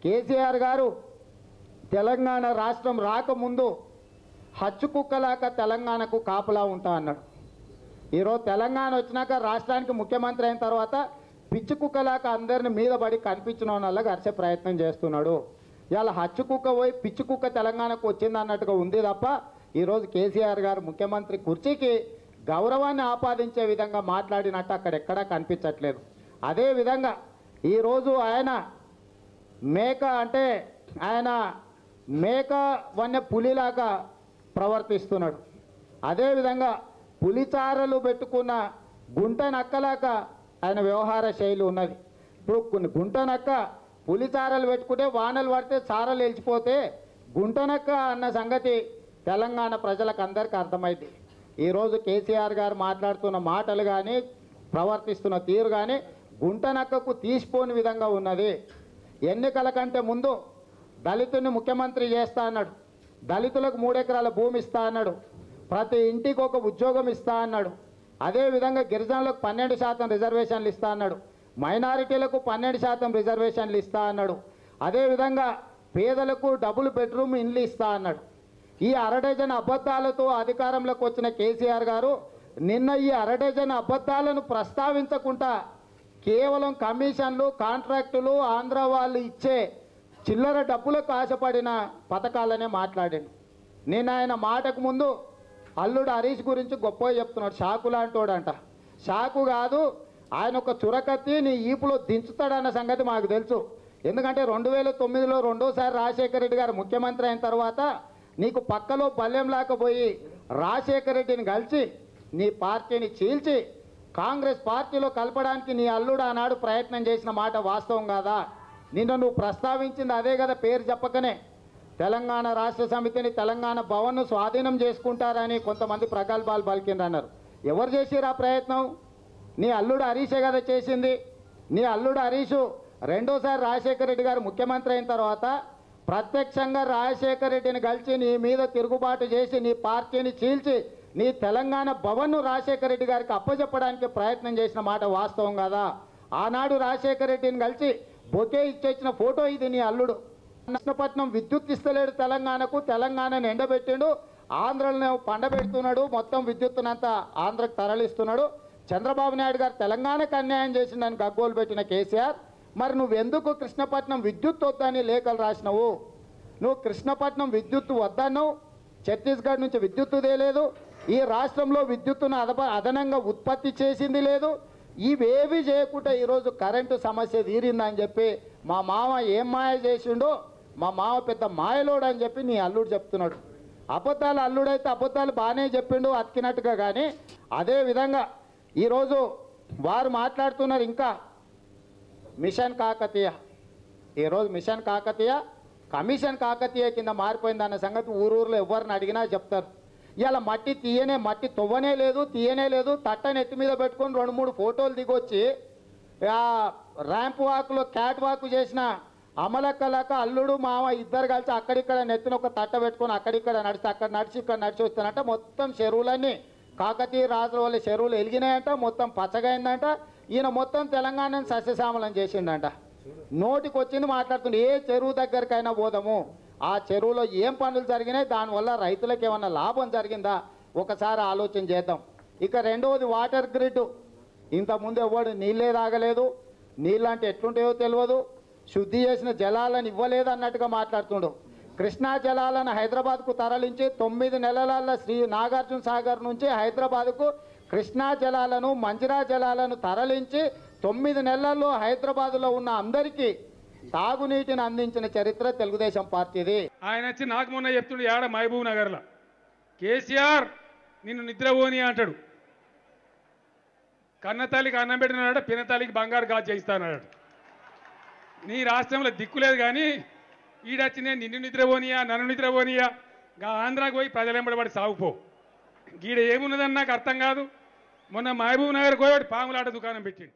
కేసీఆర్ గారు తెలంగాణ రాష్ట్రం రాకముందు హచ్చు కుక్కలాక తెలంగాణకు కాపలా ఉంటా అన్నాడు. ఈరోజు తెలంగాణ వచ్చినాక రాష్ట్రానికి ముఖ్యమంత్రి అయిన తర్వాత పిచ్చి కుక్కలాక అందరిని మీద పడి కనిపించిన వాళ్ళ గరిసే ప్రయత్నం చేస్తున్నాడు. ఇలా హచ్చు కుక్క పోయి పిచ్చి కుక్క తెలంగాణకు వచ్చింది అన్నట్టుగా ఉంది తప్ప ఈరోజు కేసీఆర్ గారు ముఖ్యమంత్రి కుర్చీకి గౌరవాన్ని ఆపాదించే విధంగా మాట్లాడినట్టు అక్కడెక్కడా కనిపించట్లేదు. అదేవిధంగా ఈరోజు ఆయన మేక వన్య పులిలాగా ప్రవర్తిస్తున్నాడు. అదేవిధంగా పులిచారలు పెట్టుకున్న గుంట నక్కలాగా ఆయన వ్యవహార శైలి ఉన్నది. ఇప్పుడు కొన్ని గుంట నక్క పులిచారలు పెట్టుకుంటే వానలు పడితే చారలు వెలిచిపోతే గుంట నక్క అన్న సంగతి తెలంగాణ ప్రజలకు అందరికీ అర్థమైంది. ఈరోజు కేసీఆర్ గారు మాట్లాడుతున్న మాటలు కానీ ప్రవర్తిస్తున్న తీరు కానీ గుంట నక్కకు తీసిపోని విధంగా ఉన్నది. ఎన్నికల కంటే ముందు దళితుని ముఖ్యమంత్రి చేస్తా అన్నాడు, దళితులకు 3 ఎకరాల భూమి ఇస్తా అన్నాడు, ప్రతి ఇంటికి ఒక ఉద్యోగం ఇస్తా అన్నాడు. అదేవిధంగా గిరిజనులకు 12% రిజర్వేషన్లు ఇస్తా అన్నాడు, మైనారిటీలకు 12% రిజర్వేషన్లు ఇస్తా అన్నాడు. అదేవిధంగా పేదలకు డబుల్ బెడ్రూమ్ ఇండ్లు ఇస్తా అన్నాడు. ఈ 1/2 డజన్ అబద్ధాలతో అధికారంలోకి వచ్చిన కేసీఆర్ గారు నిన్న ఈ 1/2 డజన్ అబద్ధాలను ప్రస్తావించకుండా కేవలం కమిషన్లు కాంట్రాక్టులు ఆంధ్ర వాళ్ళు ఇచ్చే చిల్లర డబ్బులకు ఆశపడిన పథకాలనే మాట్లాడాడు. నేను ఆయన మాటకు ముందు అల్లుడు హరీష్ గురించి గొప్పగా చెప్తున్నాడు. షాకు లాంటోడంట. షాకు కాదు, ఆయన ఒక చురకత్తి నీ ఈపులో దించుతాడన్న సంగతి మాకు తెలుసు. ఎందుకంటే 2009లో రెండోసారి రాజశేఖర రెడ్డి గారు ముఖ్యమంత్రి అయిన తర్వాత నీకు పక్కలో బల్లెం లేకపోయి రాజశేఖర రెడ్డిని కలిసి నీ పార్టీని చీల్చి కాంగ్రెస్ పార్టీలో కలపడానికి నీ అల్లుడు ఆనాడు ప్రయత్నం చేసిన మాట వాస్తవం కాదా? నిన్న నువ్వు ప్రస్తావించింది అదే కదా, పేరు చెప్పకనే తెలంగాణ రాష్ట్ర సమితిని తెలంగాణ భవన్ను స్వాధీనం చేసుకుంటారని కొంతమంది ప్రగల్భాలు పలికిందన్నారు. ఎవరు చేసిరు ఆ ప్రయత్నం? నీ అల్లుడు హరీషే కదా చేసింది. నీ అల్లుడు హరీషు రెండోసారి రాజశేఖర రెడ్డి గారు ముఖ్యమంత్రి అయిన తర్వాత ప్రత్యక్షంగా రాజశేఖర రెడ్డిని కలిసి నీ మీద తిరుగుబాటు చేసి నీ పార్టీని చీల్చి నీ తెలంగాణ భవన్ను రాజశేఖర రెడ్డి గారికి అప్పచెప్పడానికి ప్రయత్నం చేసిన మాట వాస్తవం కదా? ఆనాడు రాజశేఖర రెడ్డిని కలిసి బొకే ఇచ్చేసిన ఫోటో ఇది నీ అల్లుడు. కృష్ణపట్నం విద్యుత్ ఇస్తలేడు తెలంగాణకు, తెలంగాణను ఎండబెట్టిండు, ఆంధ్రను పండబెడుతున్నాడు, మొత్తం విద్యుత్తునంతా ఆంధ్రకు తరలిస్తున్నాడు. చంద్రబాబు నాయుడు గారు తెలంగాణకు అన్యాయం చేసిందని గగ్గోలు పెట్టిన కేసీఆర్, మరి నువ్వెందుకు కృష్ణపట్నం విద్యుత్ వద్దని లేఖలు రాసినావు? నువ్వు కృష్ణపట్నం విద్యుత్తు వద్దన్నావు, ఛత్తీస్గఢ్ నుంచి విద్యుత్తు తేలేదు, ఈ రాష్ట్రంలో విద్యుత్తును అదనంగా ఉత్పత్తి చేసింది లేదు. ఇవేవి చేయకుండా ఈరోజు కరెంటు సమస్య తీరిందని చెప్పి మా మామ ఏం మాయ చేసిండో, మా మామ పెద్ద మాయలోడు అని చెప్పి నీ అల్లుడు చెప్తున్నాడు. అబద్ధాలు అల్లుడైతే అబద్ధాలు బాగానే చెప్పిండు అతికినట్టుగా. కానీ అదేవిధంగా ఈరోజు వారు మాట్లాడుతున్నారు ఇంకా మిషన్ కాకతీయ. ఈరోజు మిషన్ కాకతీయ కమిషన్ కాకతీయ కింద మారిపోయిందన్న సంగతి ఊరూరులో ఎవరిని అడిగినా చెప్తారు. ఇలా మట్టి తొవ్వనే లేదు, తీయనే లేదు, తట్టని ఎత్తి మీద పెట్టుకొని 2-3 ఫోటోలు దిగొచ్చి ర్యాంప్ వాక్లో క్యాట్ వాక్ చేసిన అమలక్కలక అల్లుడు మామ ఇద్దరు కలిసి అక్కడిక్కడ నెత్తిన ఒక తట్ట పెట్టుకొని అక్కడిక్కడ నడిచి అక్కడ నడిచి ఇక్కడ నడిచి వస్తానంట. మొత్తం చెరువులన్నీ కాకతీయ రాజుల వల్ల చెరువులు వెలిగినాయంట, మొత్తం పచ్చగైందంట. ఈయన మొత్తం తెలంగాణను సస్యశ్యామలం చేసిండంట. నోటికి వచ్చింది మాట్లాడుతుంది. ఏ చెరువు దగ్గరికైనా పోదాము, ఆ చెరువులో ఏం పనులు జరిగినాయి, దానివల్ల రైతులకు ఏమన్నా లాభం జరిగిందా ఒకసారి ఆలోచన చేద్దాం. ఇక రెండవది వాటర్ గ్రిడ్. ఇంతకుముందు ఎవడు నీళ్ళే తాగలేదు, నీళ్ళంటే ఎట్లుంటాయో తెలియదు, శుద్ధి చేసిన జలాలను ఇవ్వలేదు అన్నట్టుగా మాట్లాడుతుండు. కృష్ణా జలాలను హైదరాబాద్కు తరలించి 9 నెలల నాగార్జున సాగర్ నుంచి హైదరాబాద్కు కృష్ణా జలాలను మంజిరా జలాలను తరలించి 9 నెలల్లో హైదరాబాద్లో ఉన్న అందరికీ తాగునీటిని అందించిన చరిత్ర తెలుగుదేశం పార్టీది. ఆయన వచ్చి నాకు మొన్న చెప్తుండే ఆడ మహబూబ్ నగర్లో కేసీఆర్ నిన్ను నిద్రపోని అంటాడు. కన్నతల్లికి అన్నం పెట్టినాడ, పినతల్లికి బంగారు గాజు చేయిస్తానన్నాడు. నీ రాష్ట్రంలో దిక్కులేదు కానీ ఈడొచ్చి నేను నిన్ను నిద్రపోనియా నన్ను నిద్రపోనియా ఆంధ్రాకి పోయి ప్రజలెంబడబడి సాగుపో. గీడ ఏమున్నదని నాకు అర్థం కాదు. మొన్న మహబూబ్ నగర్ పోయి పాములాట దుకాణం పెట్టిండు.